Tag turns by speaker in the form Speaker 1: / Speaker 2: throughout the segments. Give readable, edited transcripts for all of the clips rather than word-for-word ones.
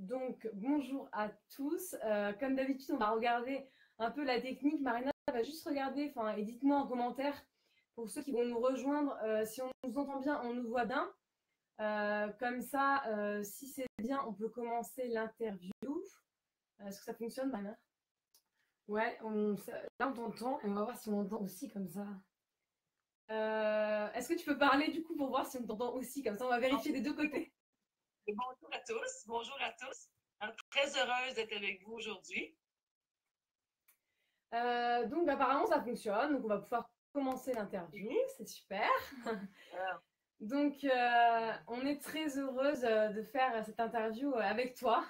Speaker 1: Donc, bonjour à tous. Comme d'habitude, on va regarder un peu la technique. Marina va juste regarder, et dites-moi en commentaire pour ceux qui vont nous rejoindre si on nous entend bien, on nous voit bien. Comme ça, si c'est bien, on peut commencer l'interview. Est-ce que ça fonctionne, Marina? Ouais, là on t'entend et on va voir si on entend aussi comme ça. Est-ce que tu peux parler du coup pour voir si on t'entend aussi? Comme ça, on va vérifier des deux côtés.
Speaker 2: Bonjour à tous. Bonjour à tous. Très heureuse d'être avec vous aujourd'hui.
Speaker 1: Donc, apparemment, ça fonctionne. Donc, on va pouvoir commencer l'interview. C'est super. Donc, on est très heureuse de faire cette interview avec toi.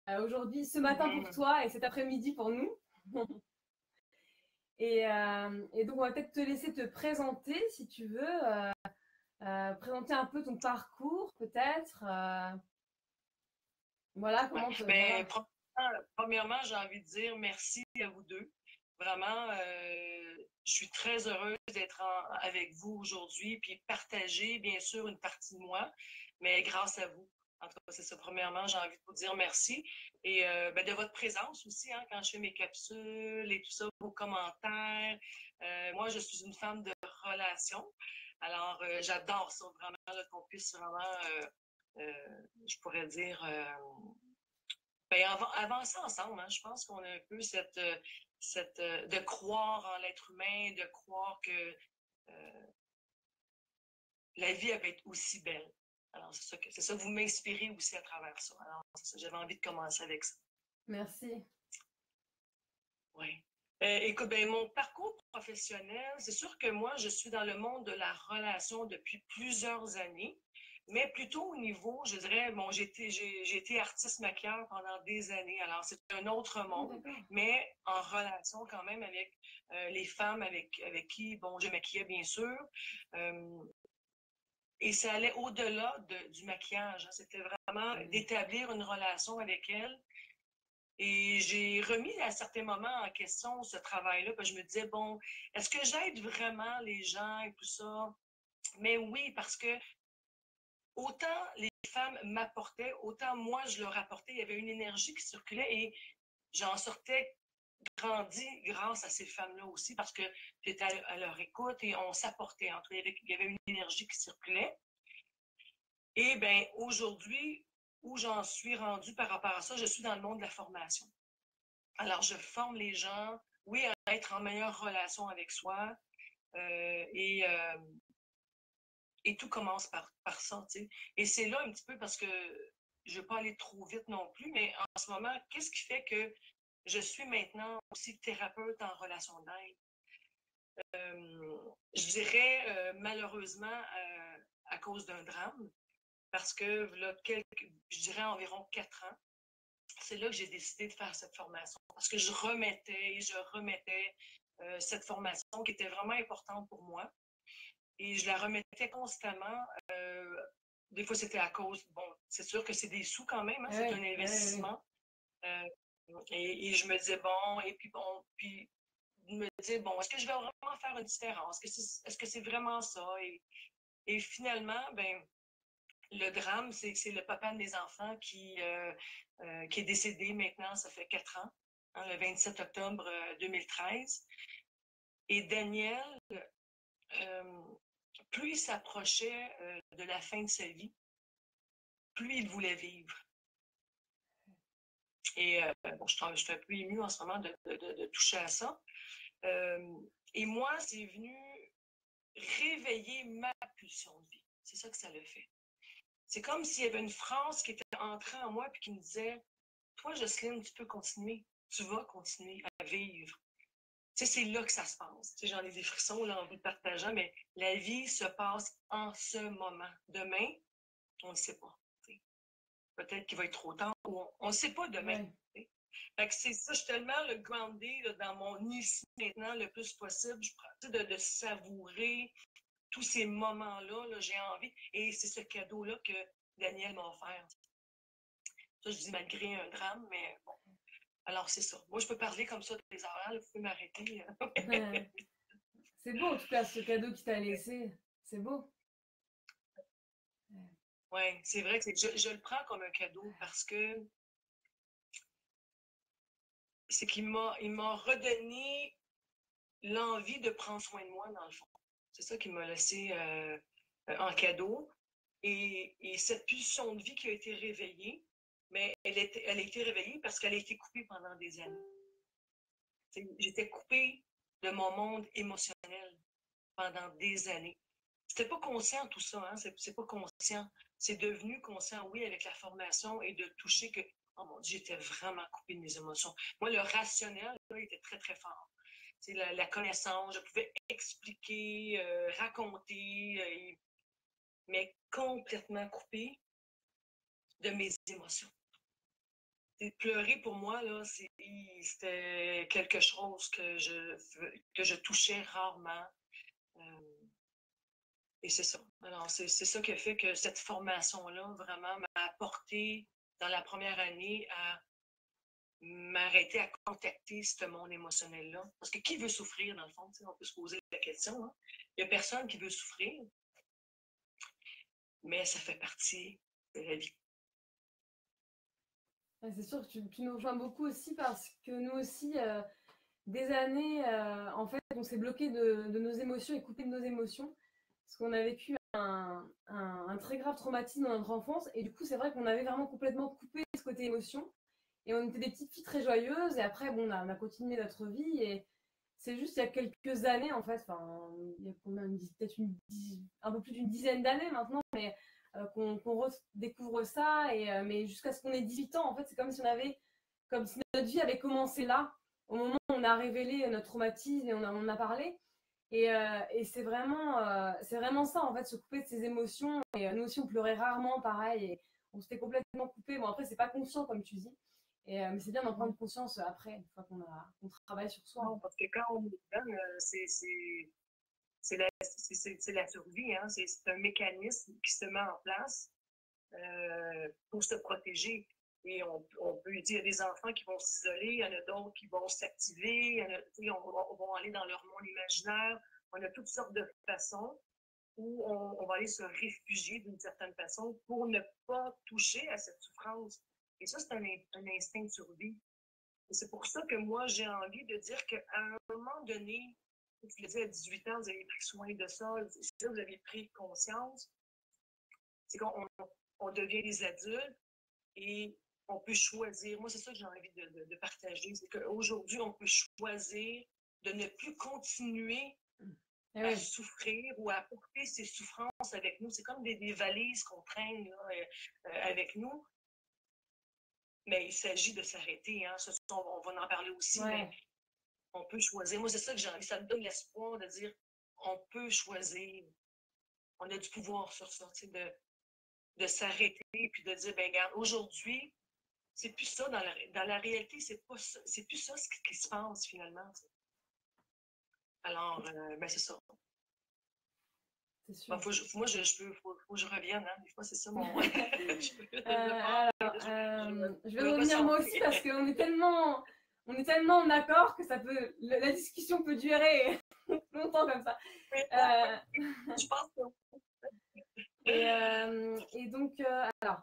Speaker 1: Aujourd'hui, ce matin pour toi et cet après-midi pour nous. et donc, on va peut-être te laisser te présenter si tu veux. Présenter un peu ton parcours, peut-être. Voilà, comment te...
Speaker 2: Voilà. Premièrement, j'ai envie de dire merci à vous deux. Vraiment, je suis très heureuse d'être avec vous aujourd'hui, puis partager, bien sûr, une partie de moi, mais grâce à vous. En tout cas, c'est ça. Premièrement, j'ai envie de vous dire merci. Et de votre présence aussi, quand je fais mes capsules et tout ça, vos commentaires. Moi, je suis une femme de relations. Alors, j'adore ça, vraiment, qu'on puisse vraiment, je pourrais dire, avancer ensemble. Je pense qu'on a un peu de croire en l'être humain, de croire que la vie elle peut être aussi belle. Alors, c'est ça que vous m'inspirez aussi à travers ça. Alors, c'est ça, j'avais envie de commencer avec ça.
Speaker 1: Merci.
Speaker 2: Oui. Écoute, mon parcours professionnel, c'est sûr que moi, je suis dans le monde de la relation depuis plusieurs années, mais plutôt au niveau, je dirais, j'ai été artiste maquilleur pendant des années, alors c'est un autre monde, mais en relation quand même avec les femmes avec qui, je maquillais bien sûr. Et ça allait au-delà du maquillage. C'était vraiment d'établir une relation avec elles. Et j'ai remis à certains moments en question ce travail-là, parce que je me disais, est-ce que j'aide vraiment les gens et tout ça? Mais oui, parce que autant les femmes m'apportaient, autant moi je leur apportais. Il y avait une énergie qui circulait et j'en sortais grandi grâce à ces femmes-là aussi, parce que j'étais à leur écoute et on s'apportait entre eux. Il y avait une énergie qui circulait. Et bien, aujourd'hui, où j'en suis rendue par rapport à ça, je suis dans le monde de la formation. Alors, je forme les gens, oui, à être en meilleure relation avec soi. Et tout commence par ça, tu sais. Et c'est là un petit peu parce que je ne veux pas aller trop vite non plus, mais en ce moment, qu'est-ce qui fait que je suis maintenant aussi thérapeute en relation d'aide? Je dirais malheureusement à cause d'un drame, parce que là, je dirais environ 4 ans, c'est là que j'ai décidé de faire cette formation. Parce que je remettais cette formation qui était vraiment importante pour moi. Et je la remettais constamment. Des fois, c'était à cause, c'est sûr que c'est des sous quand même, c'est un investissement. Et je me disais, puis je me disais, est-ce que je vais vraiment faire une différence? Est-ce que c'est vraiment ça? Et finalement, le drame, c'est le papa de mes enfants qui est décédé maintenant, ça fait 4 ans, le 27 octobre 2013. Et Daniel, plus il s'approchait de la fin de sa vie, plus il voulait vivre. Et je suis un peu émue en ce moment de toucher à ça. Et moi, c'est venu réveiller ma pulsion de vie. C'est ça que ça le fait. C'est comme s'il y avait une phrase qui était entrée en moi et qui me disait, toi, Jocelyne, tu peux continuer. Tu vas continuer à vivre. Tu sais, c'est là que ça se passe. Tu sais, j'en ai des frissons là, en vous le partageant, mais la vie se passe en ce moment. Demain, on ne sait pas. Peut-être qu'il va être trop tard ou on ne sait pas demain. Fait que c'est ça, je suis tellement le groundé dans mon ici maintenant le plus possible. Je prends de savourer tous ces moments-là, là, j'ai envie. Et c'est ce cadeau-là que Daniel m'a offert. Ça, je dis malgré un drame, mais bon. Alors, c'est ça. Moi, je peux parler comme ça des heures, là, vous pouvez m'arrêter.
Speaker 1: C'est beau, en tout cas, ce cadeau qu'il t'a laissé. C'est beau.
Speaker 2: Ouais, c'est vrai que je le prends comme un cadeau parce que c'est qu'il m'a redonné l'envie de prendre soin de moi, dans le fond. C'est ça qu'il m'a laissé en cadeau. Et cette pulsion de vie qui a été réveillée, mais elle a été réveillée parce qu'elle a été coupée pendant des années. J'étais coupée de mon monde émotionnel pendant des années. C'était pas conscient tout ça, hein? C'est pas conscient. C'est devenu conscient, oui, avec la formation et de toucher que, oh mon Dieu, j'étais vraiment coupée de mes émotions. Moi, le rationnel, là, était très, très fort. C'est la connaissance, je pouvais expliquer, raconter, mais complètement coupée de mes émotions. Pleurer pour moi, là, c'était quelque chose que je touchais rarement. Et c'est ça. Alors, c'est ça qui a fait que cette formation-là, vraiment, m'a apporté dans la première année à m'arrêter à contacter ce monde émotionnel-là. Parce que qui veut souffrir, dans le fond? On peut se poser la question. Hein? Il n'y a personne qui veut souffrir, mais ça fait partie de la vie.
Speaker 1: C'est sûr que tu nous rejoins beaucoup aussi parce que nous aussi, des années, en fait, on s'est bloqué de nos émotions et coupé de nos émotions parce qu'on a vécu un très grave traumatisme dans notre enfance et du coup, c'est vrai qu'on avait vraiment complètement coupé ce côté émotion et on était des petites filles très joyeuses et après, bon, on a continué notre vie et c'est juste il y a quelques années, en fait, enfin, il y a peut-être un peu plus d'une dizaine d'années maintenant, mais qu'on redécouvre ça. Mais jusqu'à ce qu'on ait 18 ans, en fait, c'est comme si notre vie avait commencé là, au moment où on a révélé notre traumatisme et on en a parlé. Et c'est vraiment ça, en fait, se couper de ses émotions. Et nous aussi, on pleurait rarement, pareil, et on s'était complètement coupé. Bon, après, c'est pas conscient, comme tu dis. Mais c'est bien d'en prendre conscience après, une fois qu'on travaille sur soi.
Speaker 2: Non, parce que quand on est dedans, c'est la survie. Hein? C'est un mécanisme qui se met en place pour se protéger. Et on peut dire des enfants qui vont s'isoler, il y en a d'autres qui vont s'activer, on va aller dans leur monde imaginaire. On a toutes sortes de façons où on va aller se réfugier d'une certaine façon pour ne pas toucher à cette souffrance. Et ça, c'est un instinct de survie. Et c'est pour ça que moi, j'ai envie de dire qu'à un moment donné, je le dis à 18 ans, vous avez pris soin de ça, vous avez pris conscience, c'est qu'on devient des adultes et on peut choisir. Moi, c'est ça que j'ai envie de partager, c'est qu'aujourd'hui, on peut choisir de ne plus continuer à souffrir ou à porter ces souffrances avec nous. C'est comme des valises qu'on traîne là, avec nous. Mais il s'agit de s'arrêter. Hein. On va en parler aussi, mais on peut choisir. Moi, c'est ça que j'ai envie. Ça me donne l'espoir de dire on peut choisir. On a du pouvoir sur ça, de s'arrêter puis de dire, ben regarde, aujourd'hui, c'est plus ça. Dans la réalité, c'est plus ça ce qui se passe finalement. T'sais. Alors, ben c'est ça.
Speaker 1: C'est sûr.
Speaker 2: Ben, faut que je revienne. Hein. Des fois, c'est ça mon.
Speaker 1: Je vais revenir moi aussi parce qu'on est tellement en accord que la discussion peut durer longtemps comme ça.
Speaker 2: Je pense que.
Speaker 1: Et donc, alors,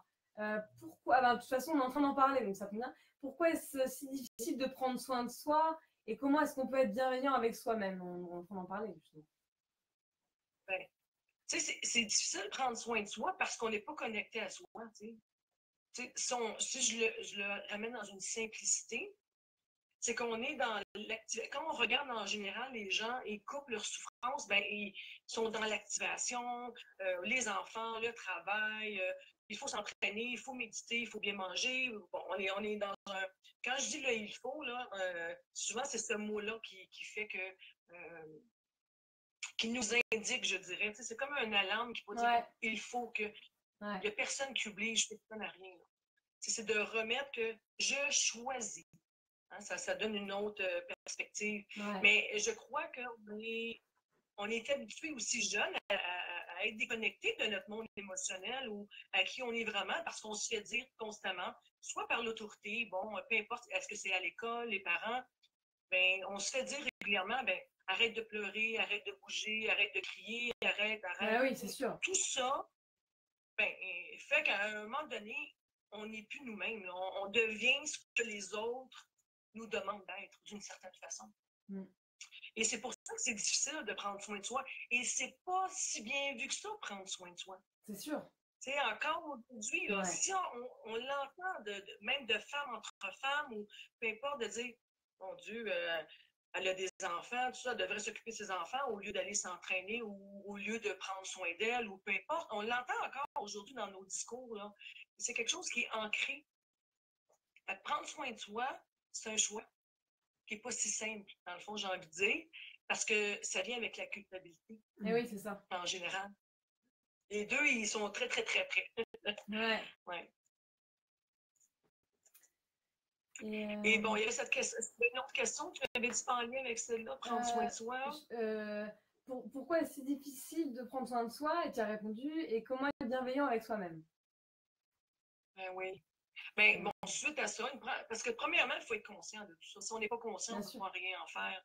Speaker 1: pourquoi, de toute façon, on est en train d'en parler, donc ça tombe bien. Pourquoi est-ce si difficile de prendre soin de soi et comment est-ce qu'on peut être bienveillant avec soi-même? On est en train d'en parler, justement.
Speaker 2: Ouais. Tu sais, c'est difficile de prendre soin de soi parce qu'on n'est pas connecté à soi. Tu sais, si je le ramène dans une simplicité, c'est qu'on est dans l'activation. Quand on regarde en général les gens, ils coupent leur souffrance, ben, ils sont dans l'activation, les enfants, le travail, il faut s'entraîner, il faut méditer, il faut bien manger. Bon, on est dans un. Quand je dis le il faut, là, souvent c'est ce mot-là qui fait que. Qui nous indique, je dirais. C'est comme un alarme qui peut dire qu'il faut que. Il n'y a personne qui oblige personne à rien. C'est de remettre que je choisis. Hein, ça donne une autre perspective. Mais je crois qu'on est habitué aussi jeune à être déconnecté de notre monde émotionnel ou à qui on est vraiment parce qu'on se fait dire constamment, soit par l'autorité, bon, peu importe, est-ce que c'est à l'école, les parents, ben, on se fait dire régulièrement, ben, arrête de pleurer, arrête de bouger, arrête de crier, arrête.
Speaker 1: Ah oui, c'est sûr.
Speaker 2: Tout ça, ben, fait qu'à un moment donné, on n'est plus nous-mêmes. On devient ce que les autres nous demandent d'être, d'une certaine façon.
Speaker 1: Mm.
Speaker 2: Et c'est pour ça que c'est difficile de prendre soin de soi. Et c'est pas si bien vu que ça, prendre soin de soi.
Speaker 1: C'est sûr.
Speaker 2: Tu sais, encore aujourd'hui,
Speaker 1: Ouais.
Speaker 2: si on l'entend, même de femme entre femmes, ou peu importe, de dire, mon Dieu, elle a des enfants, tout ça, elle devrait s'occuper de ses enfants au lieu d'aller s'entraîner ou au lieu de prendre soin d'elle, ou peu importe. On l'entend encore aujourd'hui dans nos discours, là. C'est quelque chose qui est ancré. Fait que prendre soin de soi, c'est un choix qui n'est pas si simple, dans le fond, j'ai envie de dire, parce que ça vient avec la culpabilité.
Speaker 1: Et oui, c'est ça.
Speaker 2: En général. Les deux, ils sont très, très, très près.
Speaker 1: Ouais.
Speaker 2: Ouais.
Speaker 1: Et
Speaker 2: bon, il y a cette question, une autre question que tu avais dit en lien avec celle-là, prendre soin de soi.
Speaker 1: Pourquoi est-ce si difficile de prendre soin de soi? Et tu as répondu, et comment être bienveillant avec soi-même?
Speaker 2: Ben oui. Ben bon, suite à ça, parce que premièrement, il faut être conscient de tout ça. Si on n'est pas conscient, on ne peut pas rien en faire.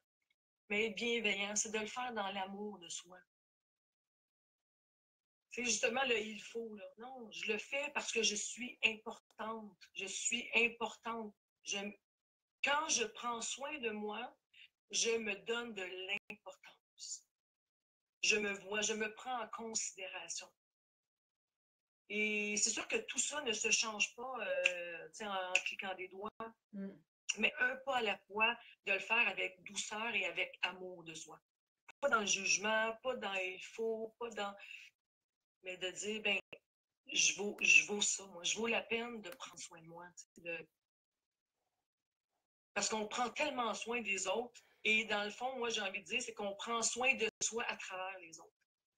Speaker 2: Mais être bienveillant, c'est de le faire dans l'amour de soi. C'est justement le il faut, là. Non, je le fais parce que je suis importante. Je suis importante. Quand je prends soin de moi, je me donne de l'importance. Je me vois, je me prends en considération. Et c'est sûr que tout ça ne se change pas en cliquant des doigts, mais un pas à la fois, de le faire avec douceur et avec amour de soi. Pas dans le jugement, pas dans il faut, pas dans... Mais de dire, ben, je vaux ça, moi. Je vaux la peine de prendre soin de moi. Parce qu'on prend tellement soin des autres. Et dans le fond, moi, j'ai envie de dire, c'est qu'on prend soin de soi à travers les autres.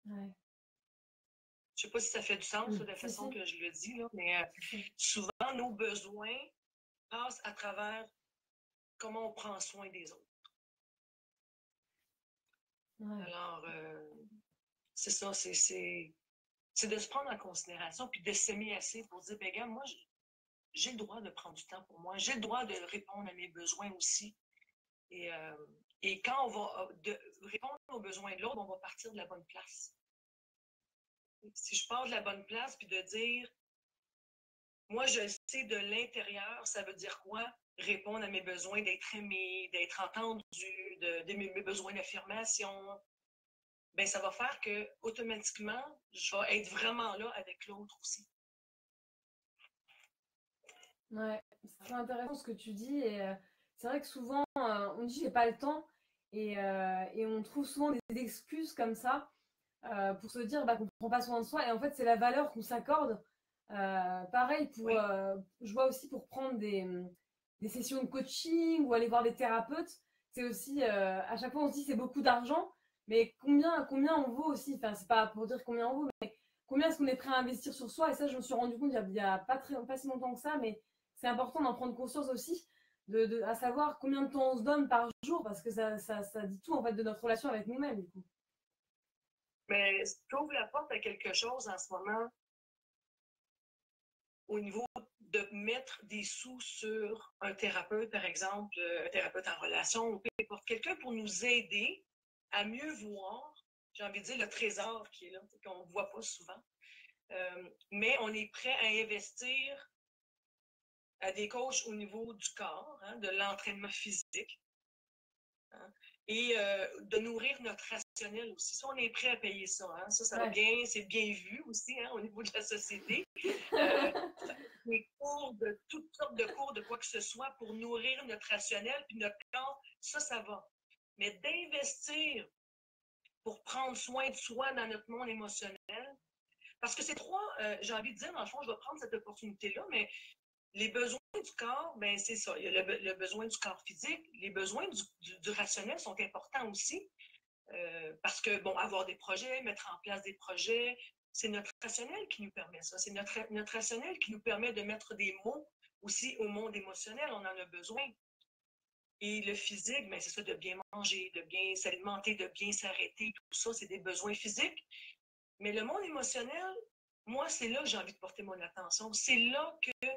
Speaker 1: Ouais.
Speaker 2: Je ne sais pas si ça fait du sens de la façon que je le dis, là, mais souvent, nos besoins passent à travers comment on prend soin des autres. Ouais. Alors, c'est ça, c'est de se prendre en considération puis de s'aimer assez pour dire, ben gars, moi, j'ai le droit de prendre du temps pour moi, j'ai le droit de répondre à mes besoins aussi. Et quand on va répondre aux besoins de l'autre, on va partir de la bonne place. Si je pars de la bonne place puis de dire, moi, je sais de l'intérieur, ça veut dire quoi? Répondre à mes besoins d'être aimé, d'être entendu, de mes besoins d'affirmation. Ben, ça va faire que automatiquement, je vais être vraiment là avec l'autre aussi.
Speaker 1: Ouais, c'est très intéressant ce que tu dis. Et c'est vrai que souvent, on dit j'ai pas le temps. Et on trouve souvent des excuses comme ça pour se dire qu'on ne prend pas soin de soi. Et en fait, c'est la valeur qu'on s'accorde. Pareil, je vois aussi pour prendre des sessions de coaching ou aller voir des thérapeutes. C'est aussi, à chaque fois, on se dit c'est beaucoup d'argent. Mais combien on vaut aussi? Enfin, c'est pas pour dire combien on vaut, mais combien est-ce qu'on est prêt à investir sur soi? Et ça, je me suis rendu compte il y a pas si longtemps que ça, mais c'est important d'en prendre conscience aussi, à savoir combien de temps on se donne par jour, parce que ça dit tout en fait de notre relation avec nous-mêmes, du coup.
Speaker 2: Mais tu ouvres la porte à quelque chose en ce moment au niveau de mettre des sous sur un thérapeute, par exemple, un thérapeute en relation, ou peu importe, quelqu'un pour nous aider à mieux voir, j'ai envie de dire, le trésor qui est là, qu'on ne voit pas souvent. Mais on est prêt à investir à des coachs au niveau du corps, hein, de l'entraînement physique, hein, et de nourrir notre rationnel aussi. Ça, on est prêt à payer ça. Hein, ça va bien, c'est bien vu aussi hein, au niveau de la société. Des cours, de toutes sortes de cours, de quoi que ce soit, pour nourrir notre rationnel, puis notre corps, ça va. Mais d'investir pour prendre soin de soi dans notre monde émotionnel, parce que c'est trois, j'ai envie de dire, dans le fond, je vais prendre cette opportunité-là, mais les besoins du corps, ben c'est ça. Il y a le besoin du corps physique. Les besoins du rationnel sont importants aussi. Parce que, bon, avoir des projets, mettre en place des projets, c'est notre rationnel qui nous permet ça. C'est notre rationnel qui nous permet de mettre des mots aussi au monde émotionnel. On en a besoin. Et le physique, ben, c'est ça, de bien manger, de bien s'alimenter, de bien s'arrêter. Tout ça, c'est des besoins physiques. Mais le monde émotionnel, moi, c'est là que j'ai envie de porter mon attention. C'est là que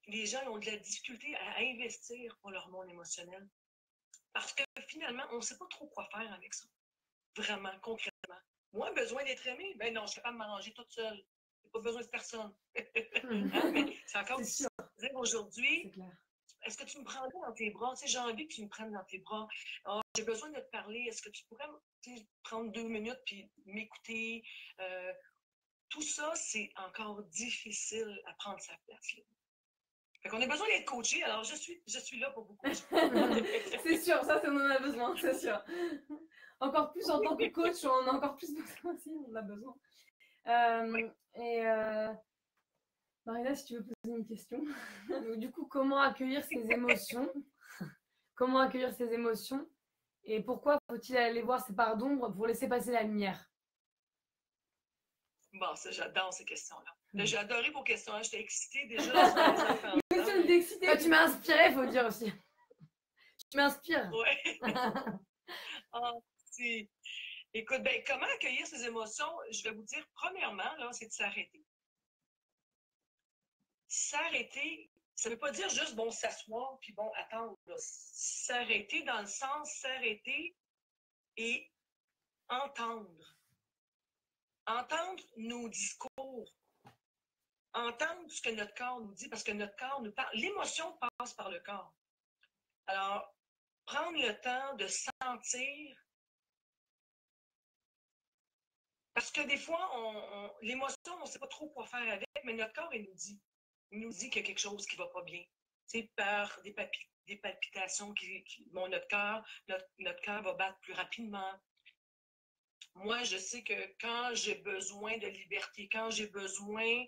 Speaker 2: les gens ont de la difficulté à investir pour leur monde émotionnel. Parce que finalement, on ne sait pas trop quoi faire avec ça. Vraiment, concrètement. Moi, besoin d'être aimé, ben non, je suis capable de m'arranger toute seule. pas besoin de personne.
Speaker 1: Mmh.
Speaker 2: Hein? Mais c'est encore
Speaker 1: C'est sûr,
Speaker 2: difficile de dire aujourd'hui,
Speaker 1: c'est clair.
Speaker 2: est-ce que tu me prendrais dans tes bras? Tu sais, j'ai envie que tu me prennes dans tes bras. Ah, j'ai besoin de te parler. Est-ce que tu pourrais tu sais, prendre 2 minutes puis m'écouter? Tout ça, c'est encore difficile à prendre sa place, là. Fait qu'on a besoin d'être coaché, alors je suis là pour vous coacher.
Speaker 1: C'est sûr, ça, on en a besoin, c'est sûr. Encore plus en tant que coach, on a encore plus besoin aussi, on en a besoin.
Speaker 2: Oui.
Speaker 1: Et Marina, si tu veux poser une question. Donc, du coup, comment accueillir ses émotions? Comment accueillir ses émotions? Et pourquoi faut-il aller voir ses parts d'ombre pour laisser passer la lumière?
Speaker 2: Bon, ça, j'adore ces questions-là. J'ai adoré vos questions. J'étais excitée déjà sur les enfants.
Speaker 1: Bah, tu m'as inspiré, faut dire aussi. Tu m'inspires.
Speaker 2: Ouais. Ah, écoute, ben, comment accueillir ces émotions? Je vais vous dire, premièrement, là, c'est de s'arrêter. S'arrêter, ça ne veut pas dire juste, bon, s'asseoir, puis bon, attendre. S'arrêter dans le sens, s'arrêter et entendre. Entendre nos discours. Entendre ce que notre corps nous dit, parce que notre corps nous parle. L'émotion passe par le corps. Alors, prendre le temps de sentir. Parce que des fois, l'émotion, on ne sait pas trop quoi faire avec, mais notre corps, il nous dit. Il nous dit qu'il y a quelque chose qui ne va pas bien. Tu sais, par des palpitations bon, notre cœur va battre plus rapidement. Moi, je sais que quand j'ai besoin de liberté, quand j'ai besoin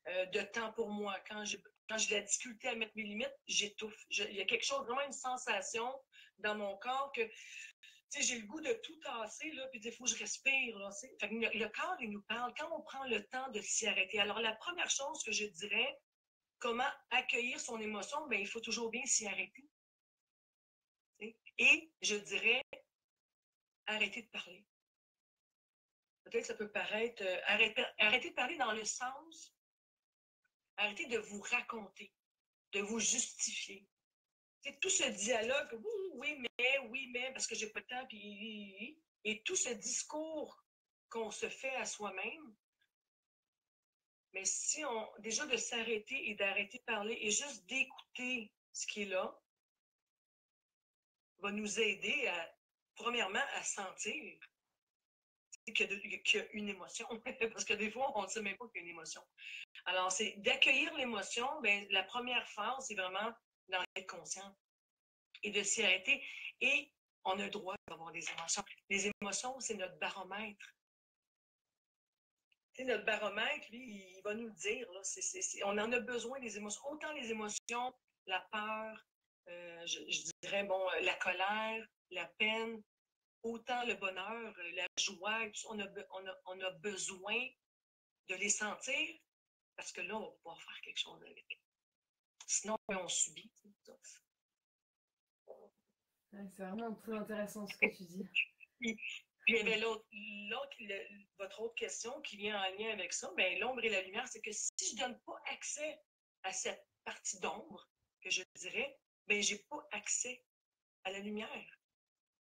Speaker 2: de temps pour moi, quand j'ai de la difficulté à mettre mes limites, j'étouffe. Il y a quelque chose, vraiment une sensation dans mon corps que j'ai le goût de tout tasser, là, puis il faut que je respire. Là, fait que le corps, il nous parle quand on prend le temps de s'y arrêter. Alors, la première chose que je dirais, comment accueillir son émotion, bien, il faut toujours bien s'y arrêter. T'sais. Et je dirais, arrêter de parler. Peut-être que ça peut paraître, arrêter de parler dans le sens, arrêter de vous raconter, de vous justifier. C'est tout ce dialogue, oui, mais, parce que j'ai pas de temps, puis, et tout ce discours qu'on se fait à soi-même, mais si déjà de s'arrêter et d'arrêter de parler et juste d'écouter ce qui est là, va nous aider premièrement, à sentir qu'il y a une émotion, parce que des fois, on ne sait même pas qu'il y a une émotion. Alors, c'est d'accueillir l'émotion, bien, la première phase, c'est vraiment d'en être conscient et de s'y arrêter. Et on a le droit d'avoir des émotions. Les émotions, c'est notre baromètre. Tu sais, notre baromètre, lui, il va nous le dire. Là, on en a besoin des émotions. Autant les émotions, la peur, je dirais, bon, la colère, la peine, autant le bonheur, la joie, on a besoin de les sentir parce que là, on va pouvoir faire quelque chose avec. Sinon, on subit.
Speaker 1: Ouais, c'est vraiment très intéressant ce que tu dis.
Speaker 2: Puis il y avait votre autre question qui vient en lien avec ça, bien, l'ombre et la lumière, c'est que si je ne donne pas accès à cette partie d'ombre, que je dirais, bien, je n'ai pas accès à la lumière.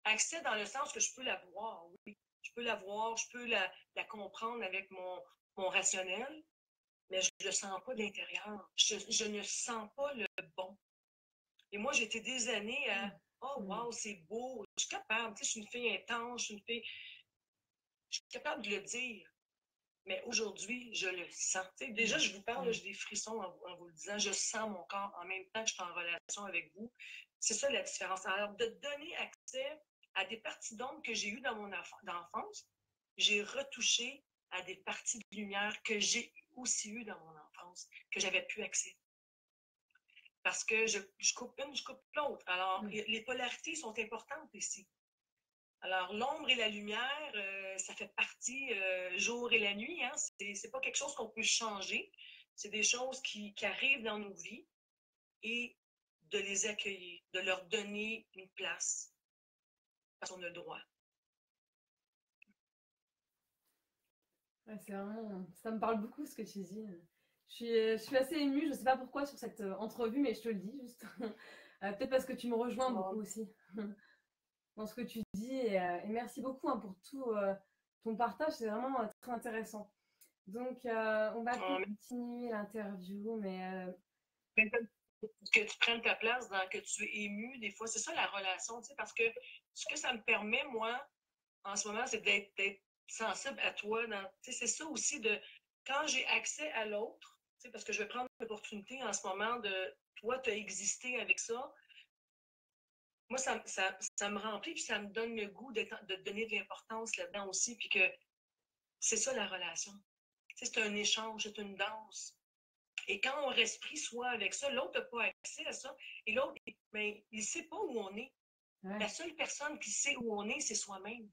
Speaker 2: Accès dans le sens que je peux la voir, oui. Je peux la voir, je peux la comprendre avec mon rationnel, mais je ne le sens pas de l'intérieur. Je ne sens pas le bon. Et moi, j'ai été des années à oh, wow, c'est beau, je suis capable, tu sais, je suis une fille intense, je suis capable de le dire. Mais aujourd'hui, je le sens. Tu sais, déjà, je vous parle, j'ai des frissons en vous le disant, je sens mon corps en même temps que je suis en relation avec vous. C'est ça la différence. Alors, de donner accès à des parties d'ombre que j'ai eues dans mon enfance, j'ai retouché à des parties de lumière que j'ai aussi eues dans mon enfance, que j'avais plus accès. Parce que je coupe une, je coupe l'autre. Alors, les polarités sont importantes ici. Alors, l'ombre et la lumière, ça fait partie jour et la nuit. Hein? C'est pas quelque chose qu'on peut changer. C'est des choses qui arrivent dans nos vies et de les accueillir, de leur donner une place. Parce qu'on a le droit.
Speaker 1: Ouais, ça me parle beaucoup ce que tu dis. Je suis assez émue, je ne sais pas pourquoi sur cette entrevue, mais je te le dis juste. Peut-être parce que tu me rejoins beaucoup aussi dans ce que tu dis. Et merci beaucoup pour tout ton partage, c'est vraiment très intéressant. Donc, on va continuer l'interview, mais
Speaker 2: que tu prennes ta place, que tu es ému, des fois, c'est ça la relation, tu sais, parce que ce que ça me permet, moi, en ce moment, c'est d'être sensible à toi. C'est ça aussi de quand j'ai accès à l'autre, parce que je vais prendre l'opportunité en ce moment de toi, tu as existé avec ça. Moi, ça me remplit, puis ça me donne le goût de donner de l'importance là-dedans aussi, puis que c'est ça la relation. C'est un échange, c'est une danse. Et quand on reste pris soi avec ça, l'autre n'a pas accès à ça. Et l'autre, ben, il ne sait pas où on est. Ouais. La seule personne qui sait où on est, c'est soi-même.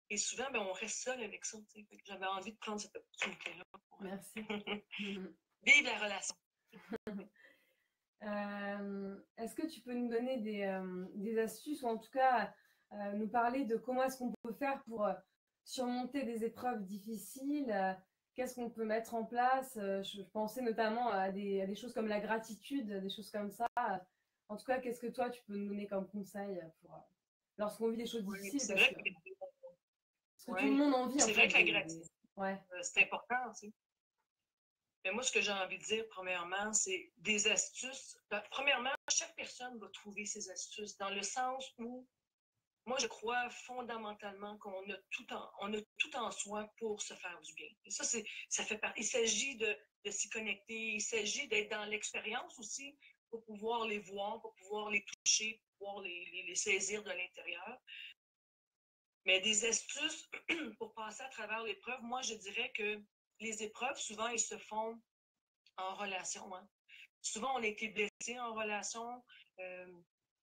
Speaker 2: Et souvent, ben, on reste seul avec ça. J'avais envie de prendre cette opportunité-là.
Speaker 1: Merci.
Speaker 2: Vive la relation.
Speaker 1: Est-ce que tu peux nous donner des astuces ou en tout cas nous parler de comment est-ce qu'on peut faire pour surmonter des épreuves difficiles? Qu'est-ce qu'on peut mettre en place? Je pensais notamment à des choses comme la gratitude, des choses comme ça. En tout cas, qu'est-ce que toi, tu peux nous donner comme conseil pour, lorsqu'on vit des choses difficiles?
Speaker 2: C'est vrai
Speaker 1: parce que tout le monde en vit.
Speaker 2: C'est vrai que la gratitude,
Speaker 1: ouais.
Speaker 2: C'est important. Tu sais. Mais moi, ce que j'ai envie de dire, premièrement, c'est des astuces. Premièrement, chaque personne va trouver ses astuces dans le sens où moi, je crois fondamentalement qu'on a tout en soi pour se faire du bien. Et ça fait partie. Il s'agit de s'y connecter. Il s'agit d'être dans l'expérience aussi pour pouvoir les voir, pour pouvoir les toucher, pour pouvoir les saisir de l'intérieur. Mais des astuces pour passer à travers l'épreuve, moi, je dirais que les épreuves, souvent, elles se font en relation. Hein. Souvent, on a été blessé en relation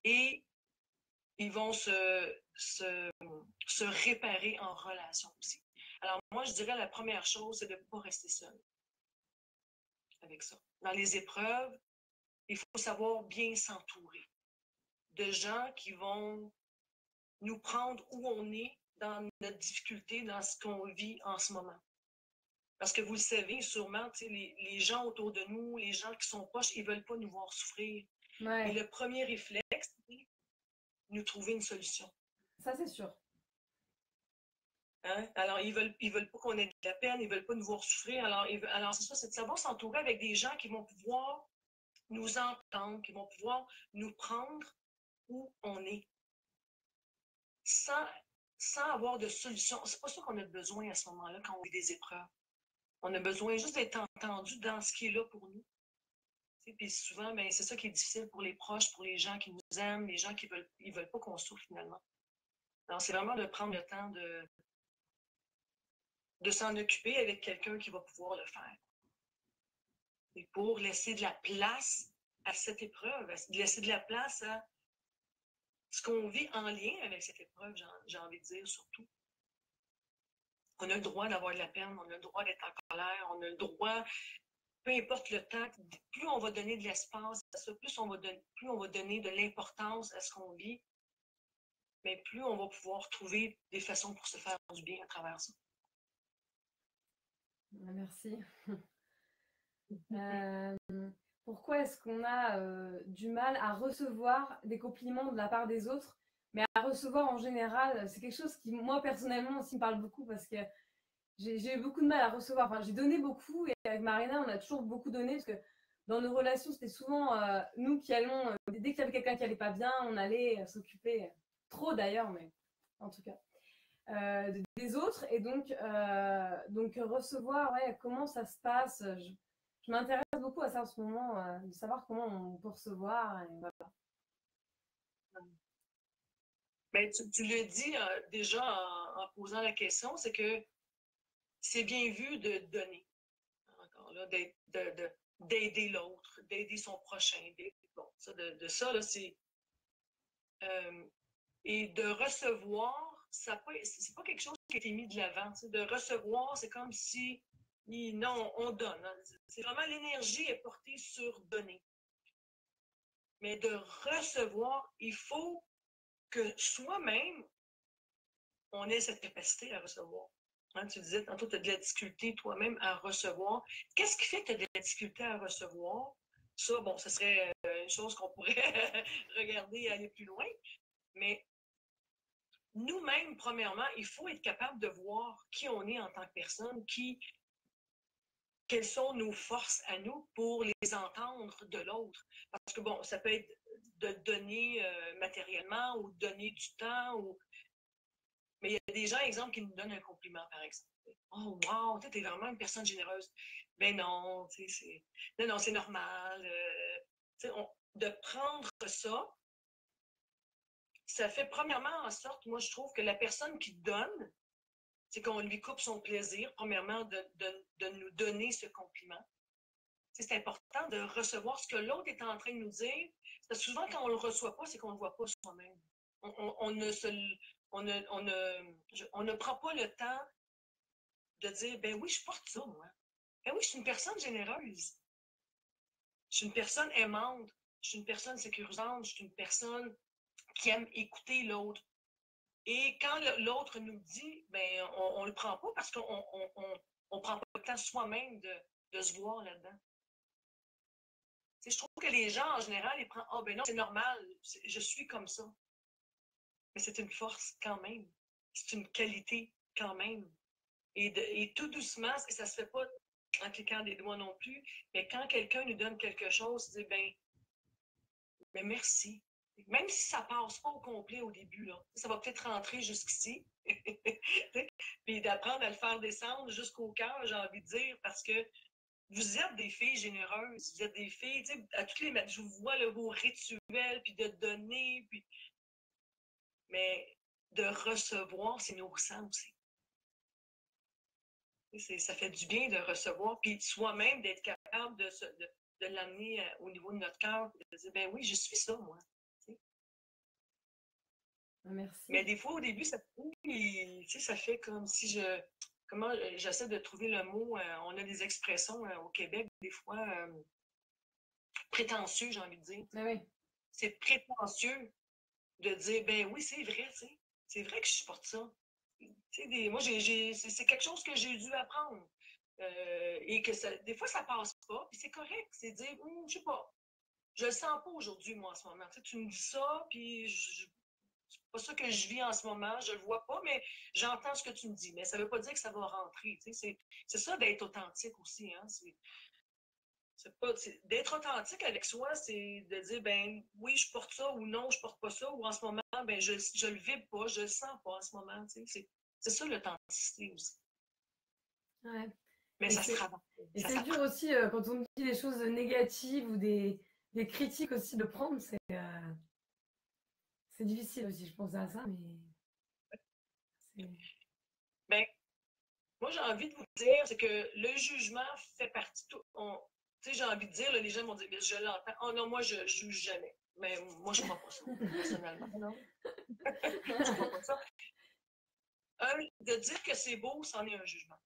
Speaker 2: et ils vont se réparer en relation aussi. Alors, moi, je dirais la première chose, c'est de ne pas rester seul avec ça. Dans les épreuves, il faut savoir bien s'entourer de gens qui vont nous prendre où on est dans notre difficulté, dans ce qu'on vit en ce moment. Parce que vous le savez sûrement, les gens autour de nous, les gens qui sont proches, ils ne veulent pas nous voir souffrir. Ouais. Et le premier réflexe, c'est nous trouver une solution.
Speaker 1: Ça, c'est sûr.
Speaker 2: Hein? Alors, ils veulent pas qu'on ait de la peine, ils veulent pas nous voir souffrir. Alors c'est ça, c'est de savoir s'entourer avec des gens qui vont pouvoir nous entendre, qui vont pouvoir nous prendre où on est. Sans avoir de solution. C'est pas ça qu'on a besoin à ce moment-là quand on vit des épreuves. On a besoin juste d'être entendu dans ce qui est là pour nous. Puis souvent, ben, c'est ça qui est difficile pour les proches, pour les gens qui nous aiment, les gens qui veulent pas qu'on souffre finalement. Alors, c'est vraiment de prendre le temps de s'en occuper avec quelqu'un qui va pouvoir le faire. Et pour laisser de la place à cette épreuve, laisser de la place à ce qu'on vit en lien avec cette épreuve, j'ai envie de dire surtout. On a le droit d'avoir de la peine, on a le droit d'être en colère, on a le droit, peu importe le temps, plus on va donner de l'espace à ça, plus on va donner de l'importance à ce qu'on vit, mais plus on va pouvoir trouver des façons pour se faire du bien à travers ça.
Speaker 1: Merci. Pourquoi est-ce qu'on a du mal à recevoir des compliments de la part des autres, mais à recevoir en général, c'est quelque chose qui, moi, personnellement, aussi me parle beaucoup parce que j'ai eu beaucoup de mal à recevoir. Enfin, j'ai donné beaucoup et avec Marina, on a toujours beaucoup donné parce que dans nos relations, c'était souvent nous qui allions, dès qu'il y avait quelqu'un qui allait pas bien, on allait s'occuper, trop d'ailleurs, mais en tout cas, des autres. Et donc recevoir, ouais, comment ça se passe. Je m'intéresse beaucoup à ça en ce moment, de savoir comment on peut recevoir. Et voilà.
Speaker 2: Ben, tu le dis déjà en posant la question, c'est que c'est bien vu de donner. Encore là, d'aider l'autre, d'aider son prochain. Bon, de ça, là, c'est... et de recevoir, c'est pas quelque chose qui a été mis de l'avant. De recevoir, c'est comme si, non, on donne. Hein. C'est vraiment l'énergie est portée sur donner. Mais de recevoir, il faut que soi-même, on ait cette capacité à recevoir. Hein, tu disais tantôt, tu as de la difficulté toi-même à recevoir. Qu'est-ce qui fait que tu as de la difficulté à recevoir? Ça, bon, ce serait une chose qu'on pourrait regarder et aller plus loin. Mais nous-mêmes, premièrement, il faut être capable de voir qui on est en tant que personne, qui quelles sont nos forces à nous pour les entendre de l'autre. Parce que, bon, ça peut être de donner matériellement ou de donner du temps. Mais il y a des gens, exemple, qui nous donnent un compliment, par exemple. Oh, wow, tu es vraiment une personne généreuse. Ben non, non, c'est normal. De prendre ça, ça fait premièrement en sorte, moi, je trouve que la personne qui donne, c'est qu'on lui coupe son plaisir, premièrement, de nous donner ce compliment. C'est important de recevoir ce que l'autre est en train de nous dire. Parce que souvent, quand on ne le reçoit pas, c'est qu'on ne le voit pas soi-même. On ne prend pas le temps de dire, ben oui, je porte ça, moi. Ben oui, je suis une personne généreuse. Je suis une personne aimante. Je suis une personne sécurisante. Je suis une personne qui aime écouter l'autre. Et quand l'autre nous dit, ben on ne le prend pas parce qu'on ne prend pas le temps soi-même de se voir là-dedans. Je trouve que les gens, en général, ils prennent, ah ben non, c'est normal, je suis comme ça. Mais c'est une force quand même. C'est une qualité quand même. Et tout doucement, et ça ne se fait pas en cliquant des doigts non plus, mais quand quelqu'un nous donne quelque chose, dit, ben merci. Même si ça ne passe pas au complet au début, là, ça va peut-être rentrer jusqu'ici. Puis d'apprendre à le faire descendre jusqu'au cœur, j'ai envie de dire, parce que vous êtes des filles généreuses, vous êtes des filles, tu sais, à toutes les matins, je vous vois là, vos rituels, puis de donner, puis... Mais de recevoir, c'est nourrissant aussi. Ça fait du bien de recevoir, puis soi-même d'être capable de l'amener au niveau de notre cœur, de dire, ben oui, je suis ça, moi.
Speaker 1: Merci.
Speaker 2: Mais des fois, au début, ça fait comme si j'essaie de trouver le mot, on a des expressions au Québec, des fois, prétentieux, j'ai envie de dire.
Speaker 1: Ah oui.
Speaker 2: C'est prétentieux de dire, ben oui, c'est vrai, tu sais. C'est vrai que je supporte ça. Moi, c'est quelque chose que j'ai dû apprendre. Et que des fois, ça passe pas, puis c'est correct. C'est dire, je sais pas, je le sens pas aujourd'hui, moi, en ce moment. Tu me dis ça, puis c'est pas ça que je vis en ce moment, je le vois pas, mais j'entends ce que tu me dis. Mais ça veut pas dire que ça va rentrer. C'est ça d'être authentique aussi. Hein? D'être authentique avec soi, c'est de dire, ben oui, je porte ça, ou non, je porte pas ça, ou en ce moment, ben je le vibre pas, je le sens pas en ce moment. C'est ça l'authenticité aussi.
Speaker 1: Ouais.
Speaker 2: Mais ça se travaille.
Speaker 1: Et c'est dur aussi quand on dit des choses négatives ou des critiques aussi de prendre, c'est difficile aussi, je pense à ça, mais...
Speaker 2: Ben, moi, j'ai envie de vous dire, c'est que le jugement fait partie... Tu sais, j'ai envie de dire, là, les gens vont dire, je l'entends. Oh non, moi, je juge jamais. Mais moi, je ne crois pas ça, personnellement. Non. Je ne crois pas ça. De dire que c'est beau, c'en est un jugement.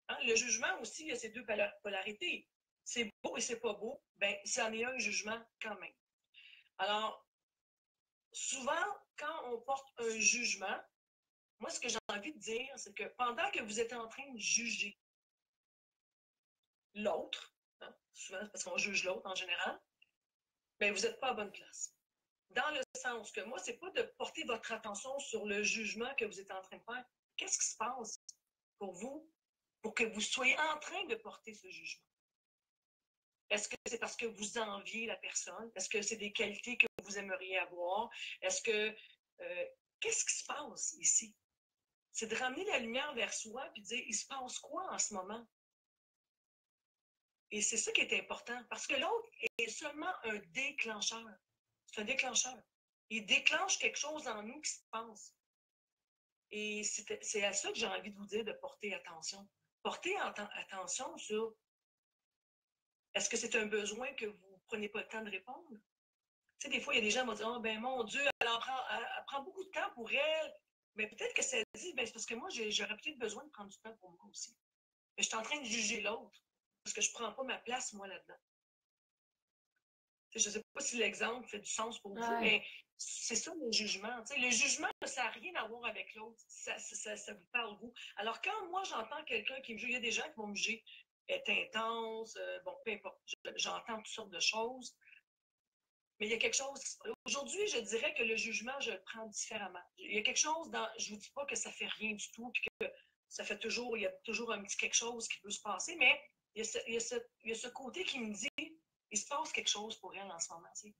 Speaker 2: Hein? Le jugement aussi, il y a ces deux polarités. C'est beau et c'est pas beau, ben, c'en est un jugement quand même. Alors, souvent, quand on porte un jugement, moi, ce que j'ai envie de dire, c'est que pendant que vous êtes en train de juger l'autre, hein, souvent parce qu'on juge l'autre en général, ben, vous n'êtes pas à bonne place. Dans le sens que moi, ce n'est pas de porter votre attention sur le jugement que vous êtes en train de faire. Qu'est-ce qui se passe pour vous pour que vous soyez en train de porter ce jugement? Est-ce que c'est parce que vous enviez la personne? Est-ce que c'est des qualités que vous aimeriez avoir? Est-ce que... qu'est-ce qui se passe ici? C'est de ramener la lumière vers soi et de dire, il se passe quoi en ce moment? Et c'est ça qui est important, parce que l'autre est seulement un déclencheur. C'est un déclencheur. Il déclenche quelque chose en nous qui se passe. Et c'est à ça que j'ai envie de vous dire de porter attention. Portez attention sur est-ce que c'est un besoin que vous ne prenez pas le temps de répondre? Tu sais, des fois, il y a des gens qui vont dire, oh, ben mon Dieu, elle prend beaucoup de temps pour elle. Mais peut-être que ça dit, ben, c'est parce que moi, j'aurais peut-être besoin de prendre du temps pour moi aussi. Mais je suis en train de juger l'autre parce que je ne prends pas ma place, moi, là-dedans. Je ne sais pas si l'exemple fait du sens pour vous, mais c'est ça le jugement. T'sais, le jugement, ça n'a rien à voir avec l'autre. Ça vous parle, vous. Alors, quand moi, j'entends quelqu'un qui me juge, il y a des gens qui vont me juger, est intense, bon, peu importe. J'entends toutes sortes de choses. Mais il y a quelque chose qui se passe. Aujourd'hui, je dirais que le jugement, je le prends différemment. Il y a quelque chose dans. Je ne vous dis pas que ça ne fait rien du tout, puis que ça fait toujours. Il y a toujours un petit quelque chose qui peut se passer, mais il y a ce côté qui me dit, il se passe quelque chose pour elle en ce moment. Tu sais.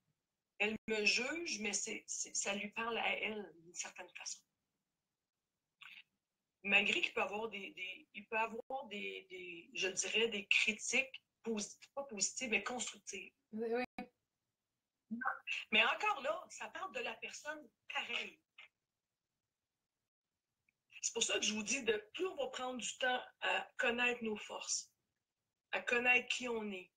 Speaker 2: Elle me juge, mais ça lui parle à elle d'une certaine façon. Malgré qu'il peut avoir je dirais, des critiques positives, pas positives, mais constructives.
Speaker 1: Oui.
Speaker 2: Mais encore là, ça parle de la personne pareille. C'est pour ça que je vous dis, de plus on va prendre du temps à connaître nos forces, à connaître qui on est,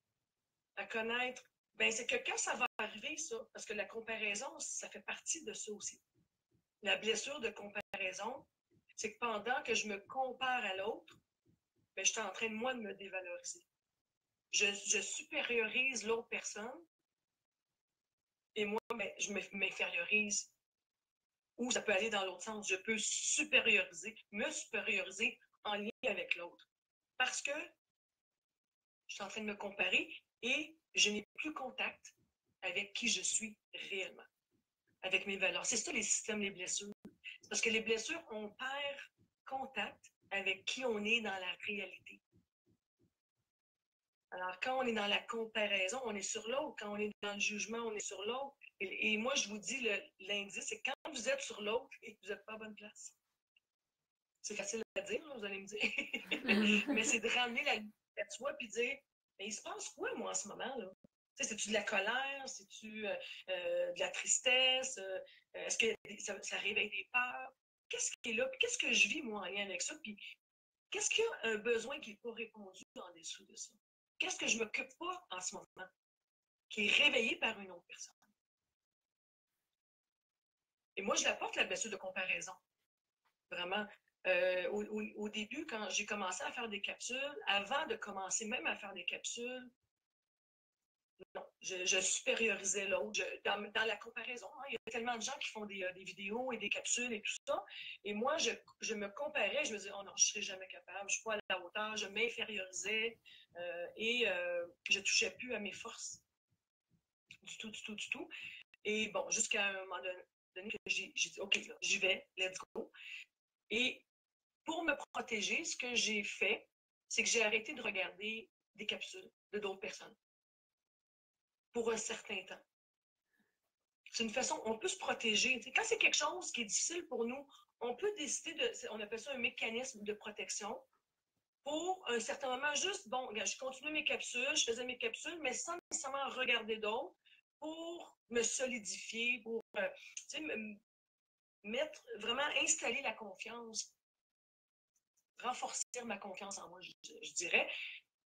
Speaker 2: à connaître, ben c'est que quand ça va arriver, ça, parce que la comparaison, ça fait partie de ça aussi. La blessure de comparaison, c'est que pendant que je me compare à l'autre, ben, je suis en train, moi, de me dévaloriser. Je supériorise l'autre personne et moi, ben, je m'infériorise. Ou ça peut aller dans l'autre sens. Je peux me supérioriser en lien avec l'autre. Parce que je suis en train de me comparer et je n'ai plus contact avec qui je suis réellement, avec mes valeurs. C'est ça les systèmes, les blessures. C'est parce que les blessures, on perd contact avec qui on est dans la réalité. Alors, quand on est dans la comparaison, on est sur l'autre. Quand on est dans le jugement, on est sur l'autre. Et moi, je vous dis, l'indice, c'est quand vous êtes sur l'autre et que vous n'êtes pas à bonne place. C'est facile à dire, là, vous allez me dire. Mais c'est de ramener la lumière à soi et dire, mais il se passe quoi, moi, en ce moment, là? C'est-tu de la colère? C'est-tu de la tristesse? Est-ce que ça réveille des peurs? Qu'est-ce qui est là? Puis qu'est-ce que je vis, moi, en lien avec ça? Puis qu'est-ce qu'il y a un besoin qui n'est pas répondu en dessous de ça? Qu'est-ce que je ne m'occupe pas en ce moment, qui est réveillé par une autre personne? Et moi, je l'apporte la blessure de comparaison. Vraiment. Au début, quand j'ai commencé à faire des capsules, avant de commencer même à faire des capsules, non, je supériorisais l'autre dans la comparaison. Hein, il y a tellement de gens qui font des vidéos et des capsules et tout ça. Et moi, je me comparais, je me disais, oh non, je ne serai jamais capable, je ne suis pas à la hauteur, je m'infériorisais et je ne touchais plus à mes forces. Du tout. Et bon, jusqu'à un moment donné que j'ai dit, OK, là, j'y vais, let's go. Et pour me protéger, ce que j'ai fait, c'est que j'ai arrêté de regarder des capsules de d'autres personnes pour un certain temps. C'est une façon, on peut se protéger. Quand c'est quelque chose qui est difficile pour nous, on peut décider on appelle ça un mécanisme de protection. Pour un certain moment, juste, bon, regarde, je continuais mes capsules, je faisais mes capsules, mais sans nécessairement regarder d'autres, pour me solidifier, pour vraiment installer la confiance, renforcer ma confiance en moi, je dirais.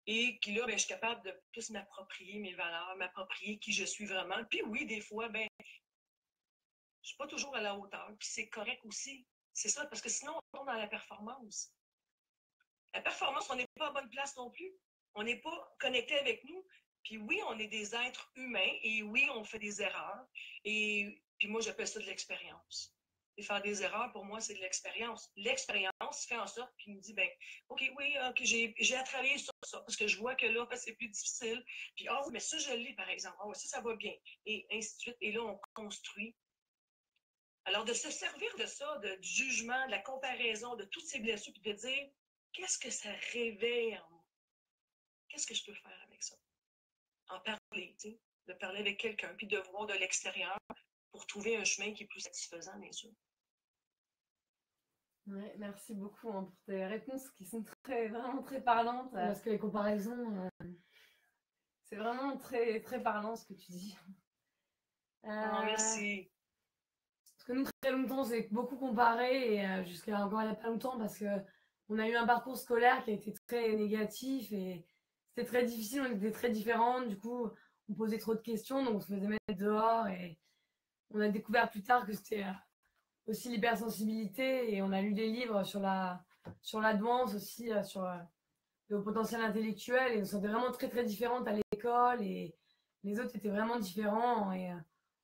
Speaker 2: Et que là, ben, je suis capable de plus m'approprier mes valeurs, m'approprier qui je suis vraiment. Puis oui, des fois, ben, je ne suis pas toujours à la hauteur. Puis c'est correct aussi. C'est ça, parce que sinon, on tombe dans la performance. La performance, on n'est pas à bonne place non plus. On n'est pas connecté avec nous. Puis oui, on est des êtres humains et oui, on fait des erreurs. Et puis moi, j'appelle ça de l'expérience. Et faire des erreurs, pour moi, c'est de l'expérience. L'expérience fait en sorte qu'il me dit, ben, OK, oui, OK, j'ai à travailler sur ça, parce que je vois que là, c'est plus difficile. Puis, ah oui, mais ça, je l'ai, par exemple. Ah oui, ça va bien. Et ainsi de suite. Et là, on construit. Alors, de se servir de ça, du jugement, de la comparaison, de toutes ces blessures, puis de dire, qu'est-ce que ça réveille en moi? Qu'est-ce que je peux faire avec ça? En parler, tu sais, de parler avec quelqu'un, puis de voir de l'extérieur pour trouver un chemin qui est plus satisfaisant, bien sûr.
Speaker 1: Ouais, merci beaucoup pour tes réponses qui sont vraiment très parlantes.
Speaker 3: Parce que les comparaisons,
Speaker 1: c'est vraiment très, très parlant ce que tu dis.
Speaker 2: Merci.
Speaker 3: Parce que nous, très longtemps, c'est beaucoup comparé, et jusqu'à encore il n'y a pas longtemps, parce qu'on a eu un parcours scolaire qui a été très négatif, et c'était très difficile, on était très différentes, du coup, on posait trop de questions, donc on se faisait mettre dehors, et on a découvert plus tard que c'était aussi l'hypersensibilité, et on a lu des livres sur la douance aussi, sur le potentiel intellectuel, et on se sentait vraiment très très différentes à l'école, et les autres étaient vraiment différents, et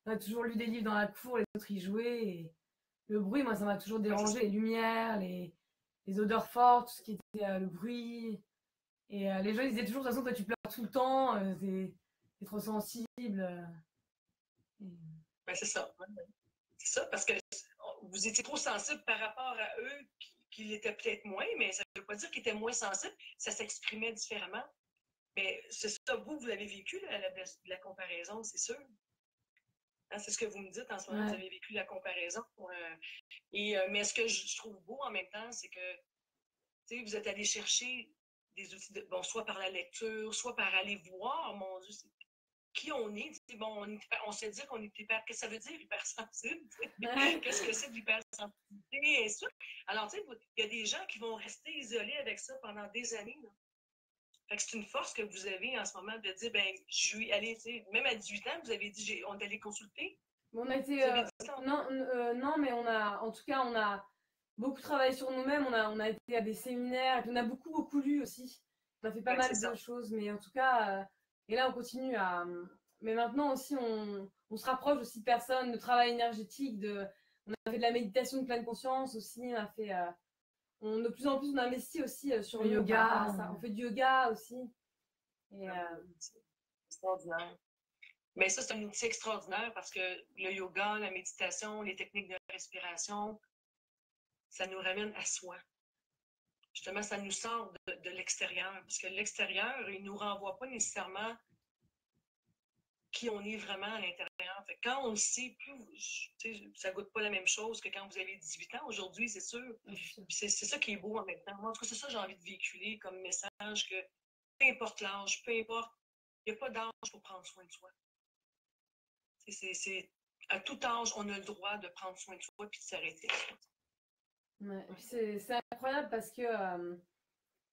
Speaker 3: on a toujours lu des livres dans la cour, les autres y jouaient, et le bruit, moi ça m'a toujours dérangé, les lumières, les odeurs fortes, tout ce qui était le bruit, et les gens ils disaient toujours de toute façon toi tu pleures tout le temps, t'es trop sensible.
Speaker 2: Ben, c'est ça. C'est ça, parce que vous étiez trop sensible par rapport à eux qui l'étaient peut-être moins, mais ça ne veut pas dire qu'ils étaient moins sensibles, ça s'exprimait différemment. Mais c'est ça, vous avez vécu la comparaison, c'est sûr. Hein, c'est ce que vous me dites en ce moment, vous avez vécu la comparaison. Mais ce que je trouve beau en même temps, c'est que vous êtes allé chercher des outils, soit par la lecture, soit par aller voir, mon Dieu, qui on est. Bon, on se dit qu'on est hyper. Qu'est-ce que ça veut dire, hypersensible? Qu'est-ce que c'est de l'hypersensibilité? Et ça. Alors, il y a des gens qui vont rester isolés avec ça pendant des années. Là. Fait que c'est une force que vous avez en ce moment de dire, ben, je vais aller, même à 18 ans, vous avez dit, on est allé consulter.
Speaker 1: On a été. Non, mais en tout cas, on a beaucoup travaillé sur nous-mêmes. On a été à des séminaires. On a beaucoup lu aussi. On a fait pas mal de choses. Mais en tout cas, et là, on continue à. Mais maintenant aussi, on se rapproche aussi de personnes, de travail énergétique. On a fait de la méditation de pleine conscience aussi. On a fait. De plus en plus, on investit aussi sur le yoga. On fait du yoga aussi. Et,
Speaker 2: c'est extraordinaire. Mais ça, c'est un outil extraordinaire parce que le yoga, la méditation, les techniques de respiration, ça nous ramène à soi. Justement, ça nous sort de l'extérieur. Parce que l'extérieur, il ne nous renvoie pas nécessairement qui on est vraiment à l'intérieur. Fait que quand on le sait, ça ne goûte pas la même chose que quand vous avez 18 ans. Aujourd'hui, c'est sûr. C'est ça qui est beau en même temps. Moi, en tout cas, c'est ça que j'ai envie de véhiculer comme message, que peu importe l'âge, peu importe, il n'y a pas d'âge pour prendre soin de soi. À tout âge, on a le droit de prendre soin de soi et de s'arrêter.
Speaker 1: Ouais. C'est incroyable parce que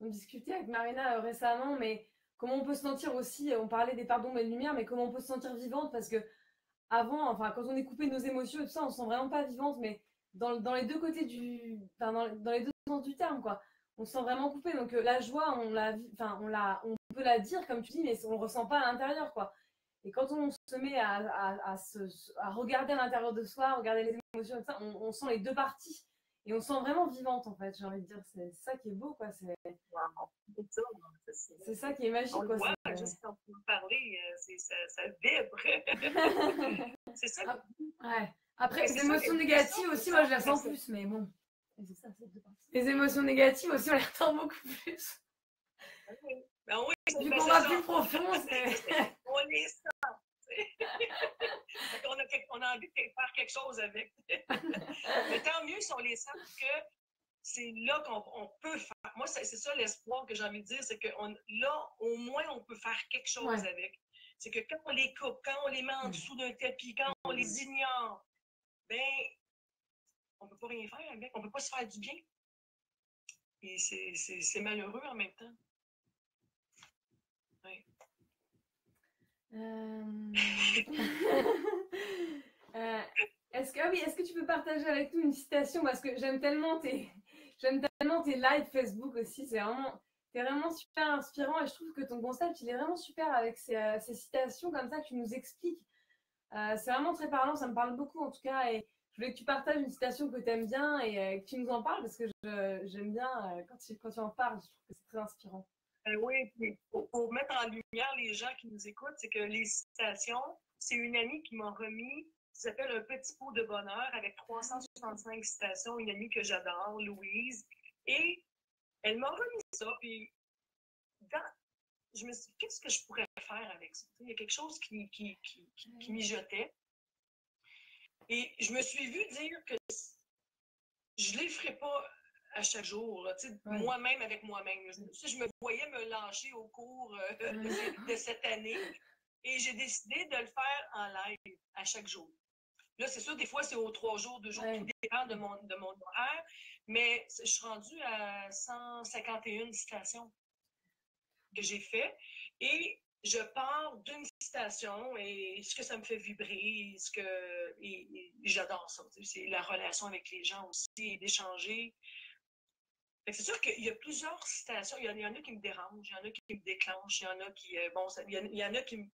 Speaker 1: on discutait avec Marina récemment, mais comment on peut se sentir aussi, on parlait des pardons et de lumière, mais comment on peut se sentir vivante parce que avant, enfin, quand on est coupé de nos émotions et tout ça, on se sent vraiment pas vivante, mais dans les deux côtés dans les deux sens du terme, quoi. On se sent vraiment coupé. Donc la joie, on peut la dire comme tu dis, mais on le ressent pas à l'intérieur, quoi. Et quand on se met à regarder à l'intérieur de soi, regarder les émotions, et tout ça, on sent les deux parties. Et on se sent vraiment vivante, en fait, j'ai envie de dire. C'est ça qui est beau, quoi. C'est ça qui est magique,
Speaker 2: on
Speaker 1: quoi.
Speaker 2: Voit, juste quand vous parlez, ça vibre. C'est ça.
Speaker 1: Ouais. Après, les émotions négatives aussi, moi, je les ressens plus, mais bon. Les émotions négatives aussi, on les ressent beaucoup plus.
Speaker 2: Ben oui,
Speaker 1: vu qu'on va plus profond, c'est...
Speaker 2: on les sent. on a envie de faire quelque chose avec. Mais tant mieux si on les sent que c'est là qu'on peut faire. Moi, c'est ça l'espoir que j'ai envie de dire, c'est que là, au moins, on peut faire quelque chose avec. C'est que quand on les coupe, quand on les met en dessous d'un tapis, quand on les ignore, ben, on ne peut pas rien faire avec. On ne peut pas se faire du bien. Et c'est malheureux en même temps. Oui.
Speaker 1: Est-ce que tu peux partager avec nous une citation parce que j'aime tellement tes lives Facebook aussi, t'es vraiment super inspirant et je trouve que ton concept il est vraiment super avec ces citations comme ça que tu nous expliques. C'est vraiment très parlant, ça me parle beaucoup en tout cas et je voulais que tu partages une citation que tu aimes bien et que tu nous en parles parce que j'aime bien quand tu en parles, je trouve que c'est très inspirant.
Speaker 2: Oui, pour mettre en lumière les gens qui nous écoutent, c'est que les citations, c'est une amie qui m'a remis, ça s'appelle Un petit pot de bonheur avec 365 citations, une amie que j'adore, Louise. Et elle m'a remis ça, puis je me suis dit, qu'est-ce que je pourrais faire avec ça? Il y a quelque chose qui mijotait. Et je me suis vue dire que je ne les ferais pas à chaque jour, moi-même avec moi-même. Je me voyais me lâcher au cours de cette année et j'ai décidé de le faire en live à chaque jour. Là, c'est sûr, des fois, c'est aux 3 jours, 2 jours, tout dépend de mon horaire, mais je suis rendue à 151 citations que j'ai fait et je pars d'une citation et ce que ça me fait vibrer, et j'adore ça. C'est la relation avec les gens aussi, d'échanger. C'est sûr qu'il y a plusieurs citations. Il y en a qui me dérangent, il y en a qui me déclenchent, il y en a qui. Il y en a qui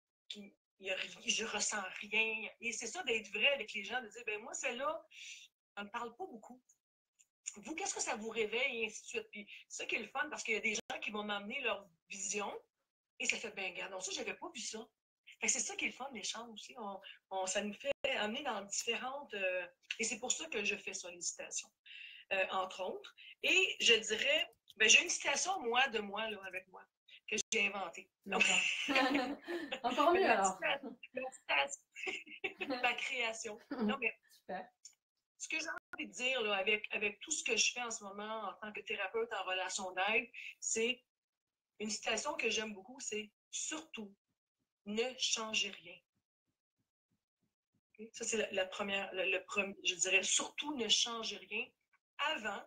Speaker 2: je ressens rien. Et c'est ça d'être vrai avec les gens, de dire, ben moi, celle-là, elle ne me parle pas beaucoup. Vous, qu'est-ce que ça vous réveille, et ainsi de suite. Puis c'est ça qui est le fun, parce qu'il y a des gens qui vont m'amener leur vision, et ça fait, ben, regarde, ça, je n'avais pas vu ça. Fait que c'est ça qui est le fun, l'échange aussi. Ça nous fait amener dans différentes. Et c'est pour ça que je fais ça, les citations. Entre autres. Et je dirais, ben, j'ai une citation, moi, là, avec moi. que j'ai inventé.
Speaker 1: Encore mieux alors.
Speaker 2: Ma création. Non, mais
Speaker 1: super.
Speaker 2: Ce que j'ai envie de dire là, avec tout ce que je fais en ce moment en tant que thérapeute en relation d'aide, c'est une citation que j'aime beaucoup, c'est « Surtout, ne changez rien ». Okay? Ça, c'est la première, je dirais « Surtout, ne changez rien avant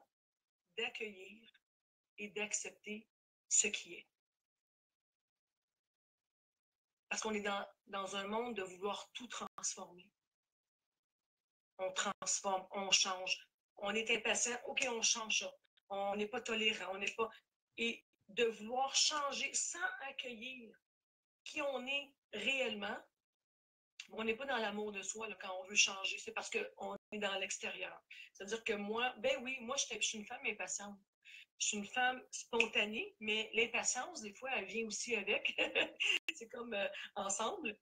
Speaker 2: d'accueillir et d'accepter ce qui est ». Parce qu'on est dans un monde de vouloir tout transformer. On transforme, on change. On est impatient, OK, on change ça. On n'est pas tolérant, on n'est pas... Et de vouloir changer sans accueillir qui on est réellement, on n'est pas dans l'amour de soi là, quand on veut changer, c'est parce qu'on est dans l'extérieur. C'est-à-dire que moi, ben oui, moi, je suis une femme impatiente. Je suis une femme spontanée, mais l'impatience, des fois, elle vient aussi avec. C'est comme ensemble.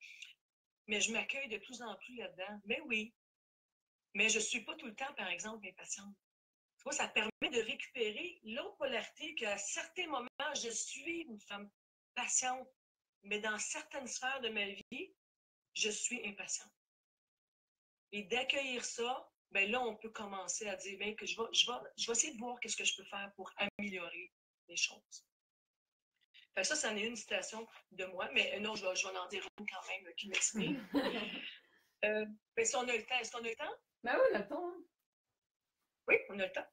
Speaker 2: Mais je m'accueille de plus en plus là-dedans. Mais oui. Mais je ne suis pas tout le temps, par exemple, impatiente. Tu vois, ça permet de récupérer l'autre polarité qu'à certains moments, je suis une femme patiente, mais dans certaines sphères de ma vie, je suis impatiente. Et d'accueillir ça, ben là, on peut commencer à dire ben, que je vais essayer de voir qu'est-ce que je peux faire pour améliorer les choses. Fait que ça, c'en est une citation de moi, mais non, je vais en dire une quand même qui m'exprime. Ben, si on a le temps, est-ce qu'on a le temps?
Speaker 1: Ben oui, on a le temps. Hein.
Speaker 2: Oui, on a le temps.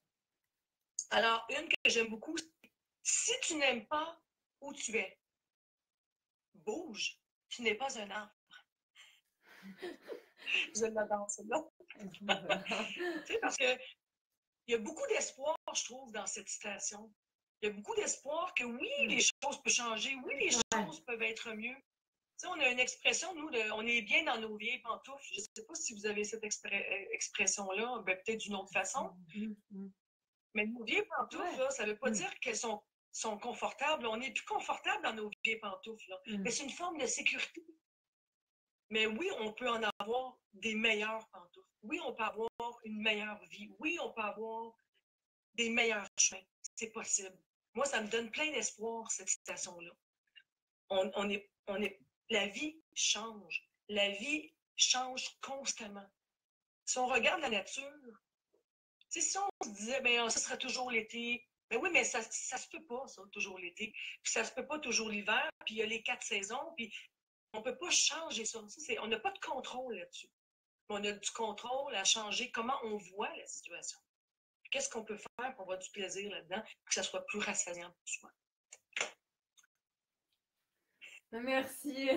Speaker 2: Alors, une que j'aime beaucoup, si tu n'aimes pas où tu es, bouge, tu n'es pas un arbre. Je l'adore, celle-là. Tu sais, parce qu'il y a beaucoup d'espoir, je trouve, dans cette citation. Il y a beaucoup d'espoir que oui, les choses peuvent changer, oui, les choses peuvent être mieux. Tu sais, on a une expression, nous, on est bien dans nos vieilles pantoufles. Je ne sais pas si vous avez cette expression-là, ben, peut-être d'une autre façon. Mais nos vieilles pantoufles, là, ça ne veut pas dire qu'elles sont confortables. On est plus confortable dans nos vieilles pantoufles. Là. Mais c'est une forme de sécurité. Mais oui, on peut en avoir des meilleures pantoufles. Oui, on peut avoir une meilleure vie. Oui, on peut avoir des meilleurs chemins. C'est possible. Moi, ça me donne plein d'espoir, cette citation-là. La vie change. La vie change constamment. Si on regarde la nature, si on se disait, ben, ça sera toujours l'été, ben oui, mais ça se peut pas, ça, toujours l'été. Puis ça se peut pas toujours l'hiver, puis il y a les 4 saisons, puis on ne peut pas changer ça. On n'a pas de contrôle là-dessus. On a du contrôle à changer comment on voit la situation. Qu'est-ce qu'on peut faire pour avoir du plaisir là-dedans, pour que ça soit plus rassasiant pour soi.
Speaker 1: Merci.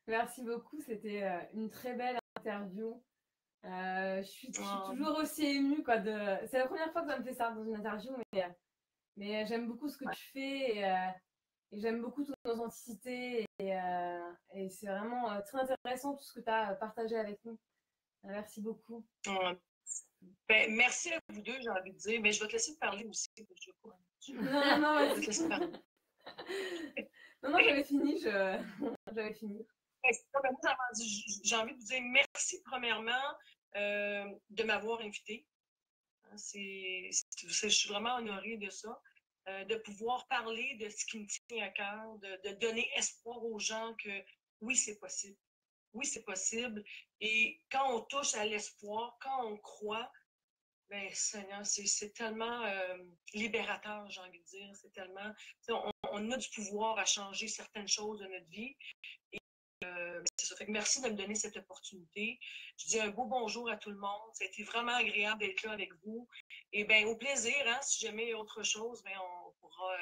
Speaker 1: Merci beaucoup. C'était une très belle interview. Je suis toujours aussi émue. Quoi, C'est la première fois que ça me fait ça dans une interview, mais j'aime beaucoup ce que tu fais et j'aime beaucoup ton authenticité et c'est vraiment très intéressant tout ce que tu as partagé avec nous. Merci beaucoup.
Speaker 2: Ben, merci à vous deux, j'ai envie de dire, mais je vais te laisser parler aussi.
Speaker 1: Non,
Speaker 2: je vais te laisser parler.
Speaker 1: Non, j'avais fini. J'avais fini.
Speaker 2: J'ai envie de vous dire merci premièrement de m'avoir invité. Je suis vraiment honorée de ça. De pouvoir parler de ce qui me tient à cœur, de donner espoir aux gens que oui, c'est possible. Oui, c'est possible. Et quand on touche à l'espoir, quand on croit, ben, Seigneur, c'est tellement libérateur, j'ai envie de dire. C'est tellement. On a du pouvoir à changer certaines choses de notre vie. Et c'est ça. Fait que merci de me donner cette opportunité. Je dis un beau bonjour à tout le monde. Ça a été vraiment agréable d'être là avec vous. Et bien, au plaisir, hein, si jamais il y a autre chose, ben, on pourra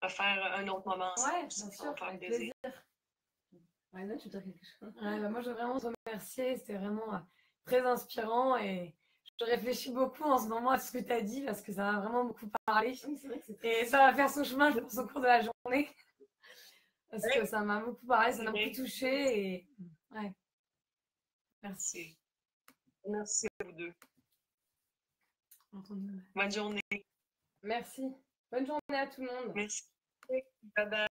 Speaker 2: faire un autre moment.
Speaker 1: Oui, bien sûr, avec plaisir. Ouais, non, tu veux dire quelque chose? Ouais, moi, je veux vraiment te remercier. C'était vraiment très inspirant et je réfléchis beaucoup en ce moment à ce que tu as dit parce que ça m'a vraiment beaucoup parlé. Oui, c'est vrai que et ça va faire son chemin, je pense, au cours de la journée. Parce que ça m'a beaucoup parlé, ça m'a beaucoup touché. Et... Ouais. Merci.
Speaker 2: Merci à vous deux.
Speaker 1: Entendu.
Speaker 2: Bonne journée.
Speaker 1: Merci. Bonne journée à tout le monde.
Speaker 2: Merci. Bye bye.